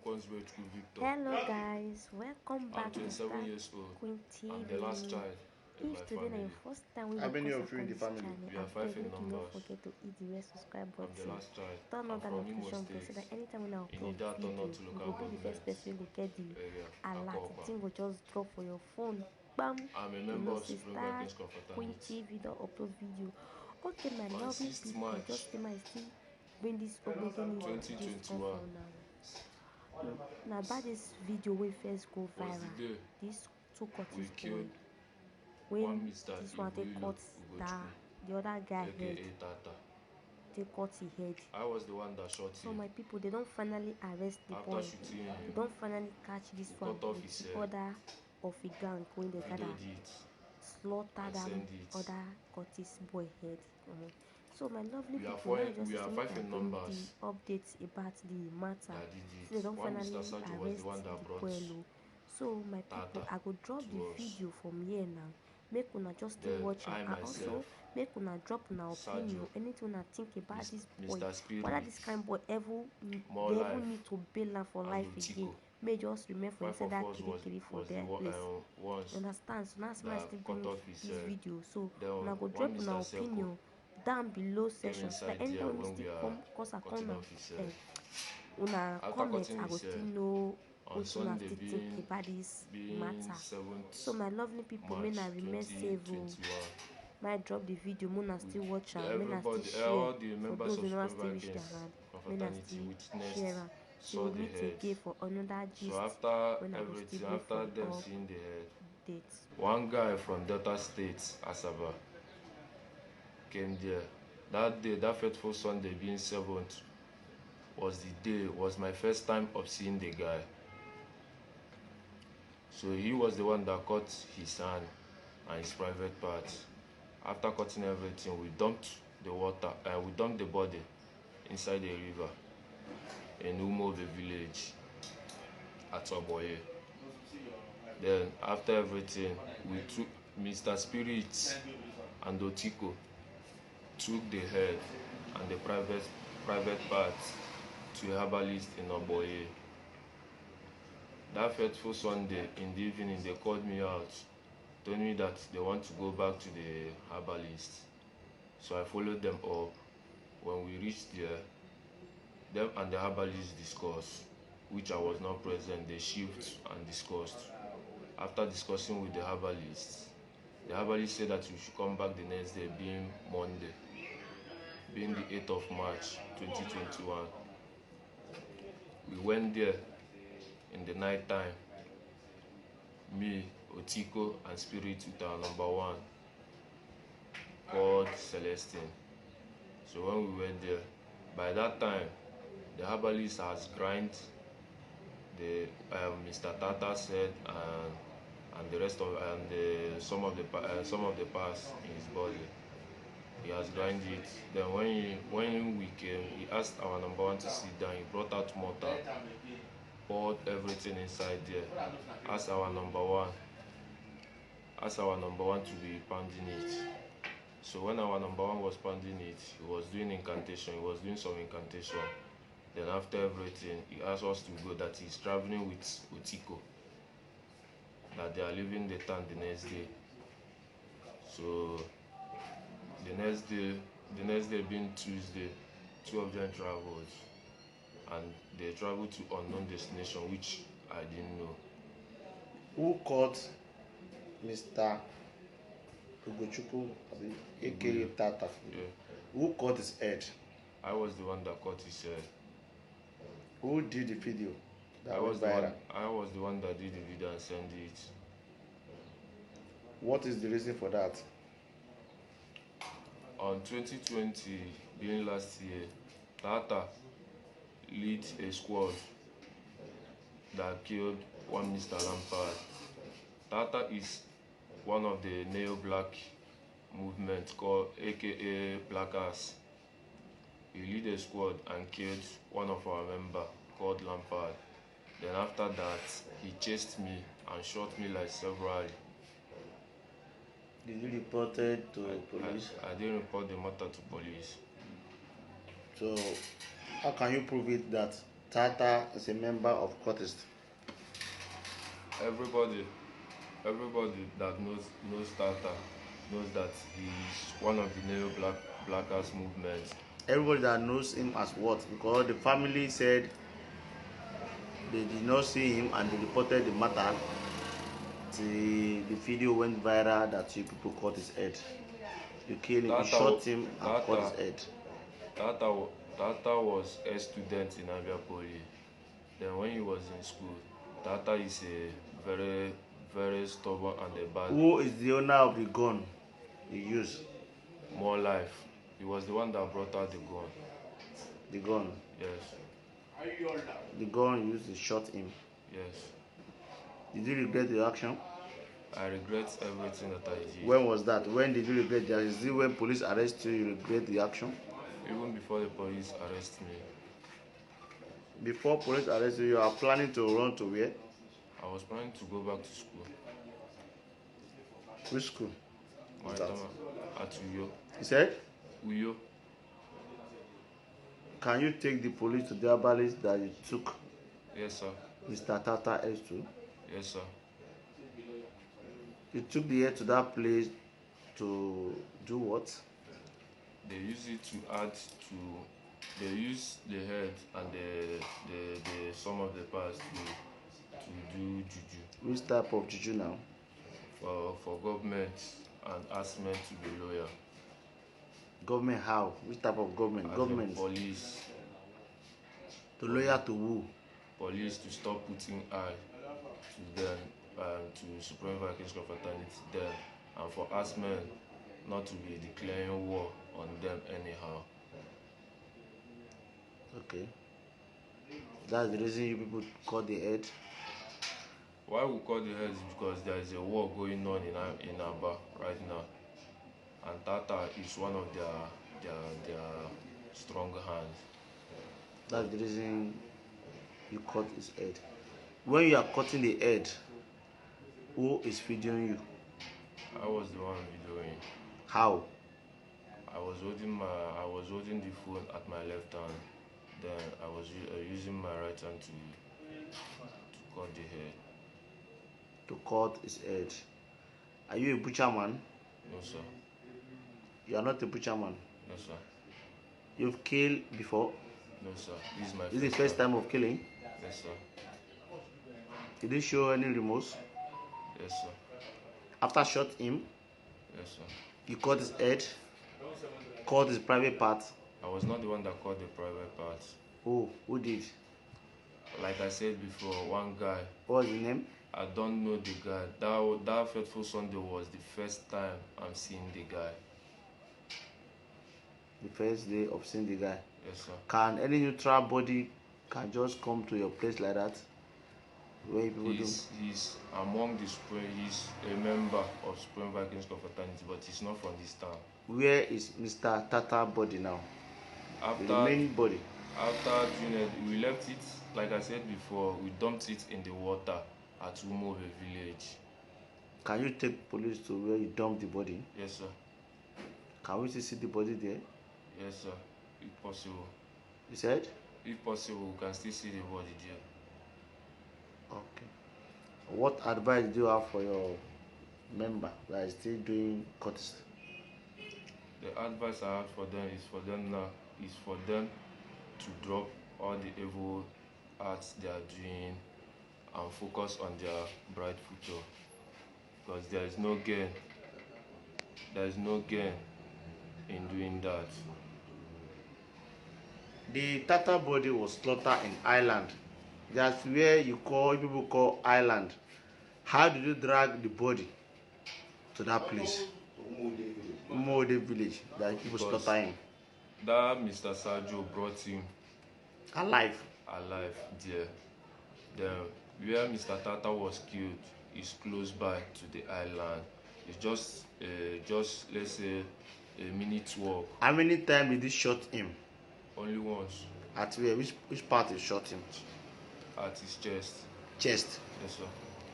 Hello guys, welcome back to 27 years old. Queen I'm the last TV. child in my If today na your family. first time we How dey many cross of you in upon the this family? channel, We are abeg 5 in make you no numbers. forget to hit the red subscribe I'm the button, last child. turn on I'm that from Imo notification bell so State. that anytime when I In upload Ida video, Tono to you local go be the first government person wey go get the area. alert. The Akopa. thing go just drop for your phone. Bam! I'm a You member know of say Supreme star Weapons Queen Confraternity. TV don upload video. Okay, my On lovely 6th people, March just say my still bring this ogbonge news gist come 2021 for now. Now about this video we first go was the viral, day this two we Curtis boy killed one when Mr. this one take Ibuilu cut that Ugochukwu, the other guy head, aka Tata. take cut his head. I was the one that shot So him. my people, they don't finally arrest the After boy. shooting him, They don't finally catch this we one cut off with his the head, other of a gang when they gather videoed it, slaughter and that send it. other Curtis boy head. So my lovely We are people, now just we are to make 5 I in bring numbers the updates about the matter. that did So they it. don't One finally Mr. Sajo was the arrest one that the brought boy. So my people, Tata I go drop the to us. video from here now. Make una just still Then watch I am, and also myself, make una drop una opinion, Sajo, anything una think about this boy, Mr. whether Spirit, this kind boy ever More they ever Life, need to bail am for and life again. Otiko. May just remain for 5 inside of that us kirikiri for was the their place. ones You understand? So that's why I that still cut bring off his this head. video. So Then una go one drop una Mr. Seko opinion down below came section so that inside there anytime we when we still are come cause a cutting corner, off his head. una After comment, cutting I go his still head, know on what una Sunday still think about this being matter. 7th So my lovely people, may March na remain safe. 2021, May I drop the video, may na still watch am, may na still everybody, share. all the For members those of who never Supreme still reach their Weapons hand, may na Confraternity still witnessed, share am. saw So the meet head. again for another gist So after when I go everything, still bring for after the them seeing the head, updates. one guy from Delta State, Asaba, came there. That day, that fateful Sunday being 7th, was my first time of seeing the guy. So he was the one that cut his hand and his private parts. After cutting everything, we dumped the water, we dumped the body inside the river in Umove village at Oboye. Then after everything, we took Mr. Spirit and Otiko took the head and the private parts to a herbalist in Oboye. That fateful Sunday in the evening, they called me out, told me that they want to go back to the herbalist. So I followed them up. When we reached there, them and the herbalist discussed, which I was not present. They shift and discussed. After discussing with the herbalist said that we should come back the next day, being Monday, being the 8th of March 2021. We went there in the night time, me, Otiko, and Spirit with our number one, called Celestine. So when we went there, by that time, the herbalist has grind the Mr. Tata said and the rest of some of the parts in his body. He has grind it. Then when we came, he asked our number one to sit down. He brought out mortar, poured everything inside there. Asked our number one to be pounding it. So when our number one was pounding it, he was doing incantation. He was doing some incantation. Then after everything, he asked us to go, that he's traveling with Otiko, that they are leaving the town the next day. So the next day being Tuesday, two of them traveled, and they traveled to unknown destination, which I didn't know. Who caught Mr. Ugochukwu, aka Tata? Yeah. Who caught his head? I was the one that cut his head. Who did the video that I went was the viral? one that did the video and sent it. What is the reason for that? On 2020, being last year, Tata lead a squad that killed one Mr. Lampard. Tata is one of the neo-black movement called aka Blackers. He lead a squad and killed one of our members called Lampard. Then after that, he chased me and shot me like several. Did you report it to police? I didn't report the matter to police. So how can you prove it that Tata is a member of cots. Everybody that knows Tata knows that he's one of the neo blackers movement. Everybody that knows him as what? Because the family said they did not see him and they reported the matter till the video went viral that you people cut his head. You killed him, you shot him and cut his head. Tata was a student in Abia Poly. Then when he was in school, Tata is a very, very stubborn and a bad. Who is the owner of the gun he used? More Life. He was the one that brought out the gun. The gun? Yes. The gun used to shot him? Yes. Did you regret the action? I regret everything that I did. When was that? When did you regret the action? Is it when police arrest you regret the action? Even before the police arrest me. Before police arrest you, you are planning to run to where? I was planning to go back to school. Which school? At Uyo. He said? Uyo. Can you take the police to the herbalist that you took? Yes, sir. Mr. Tata S2? Yes, sir. You took the head to that place to do what? They use it to add to. They use the head and the some of the parts to do juju. Which type of juju now? For government and ask men to be loyal. Government how? Which type of government? As Government. Police. To loyal to who? Police to stop putting eye to them to Supreme Vice of Fraternity them, and for us men not to be declaring war on them anyhow. Okay. That's the reason you people cut the head. Why we cut the head is because there is a war going on in Aba right now, and Tata is one of their strong hands. That's the reason you cut his head. When you are cutting the head, who is feeding you? I was the one videoing. How? I was holding the phone at my left hand. Then I was using my right hand to cut the head. To cut his head. Are you a butcher man? No, sir. You are not a butcher man? No, sir. You've killed before? No, sir. This is my This is the first time of killing? Yes, sir. Did you show any remorse? Yes, sir. After shot him, yes, sir, you cut his head, cut his private part? I was not the one that cut the private part. Who did? Like I said before, one guy. What was his name? I don't know the guy. That fateful Sunday was the first time I'm seeing the guy. The first day of seeing the guy? Yes, sir. Can any neutral body can just come to your place like that? Where people he's among the Supreme. He's a member of Supreme Vikings Confraternity, but he's not from this town. Where is Mr. Tata body now? After the main body. After doing it, we left it. Like I said before, we dumped it in the water at Umove village. Can you take police to where you dumped the body? Yes, sir. Can we still see the body there? Yes, sir. If possible. You said? If possible, we can still see the body there. Okay. What advice do you have for your member that is still doing cots? The advice I have for them is for them to drop all the evil acts they are doing and focus on their bright future, because there is no gain. There is no gain in doing that. The Tata body was slaughtered in Ireland. That's where people call Ireland. How did you drag the body to that place? Umode village that people slaughter him. That Mr. Sergio brought him alive there. Then where Mr. Tata was killed is close by to the island. It's just let's say a minute walk. How many times did he shot him? Only once. At where? Which part he shot him? At his chest. Chest? Yes, sir.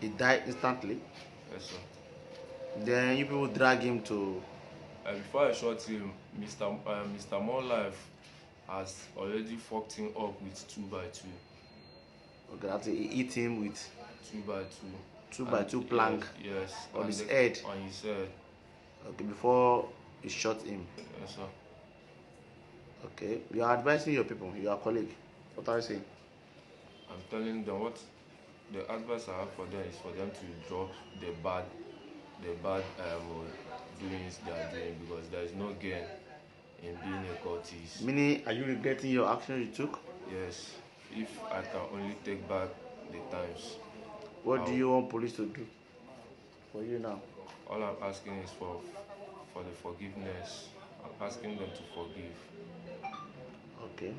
He died instantly? Yes, sir. Then you people drag him to... Before I shot him, Mr. More Life has already fucked him up with 2x2. Okay, that's it. He hit him with 2x2. 2x2 And plank yes, on and his head. on his head. Okay, before he shot him. Yes, sir. Okay, you are advising your people, your colleague. What are you saying? I'm telling them what the advice I have for them is for them to drop the bad doings they are doing, because there is no gain in being a cultist. Meaning, are you regretting your action you took? Yes, if I can only take back the times, What do I'll, you want police to do for you now? all I'm asking is for the forgiveness. I'm asking them to forgive. Okay.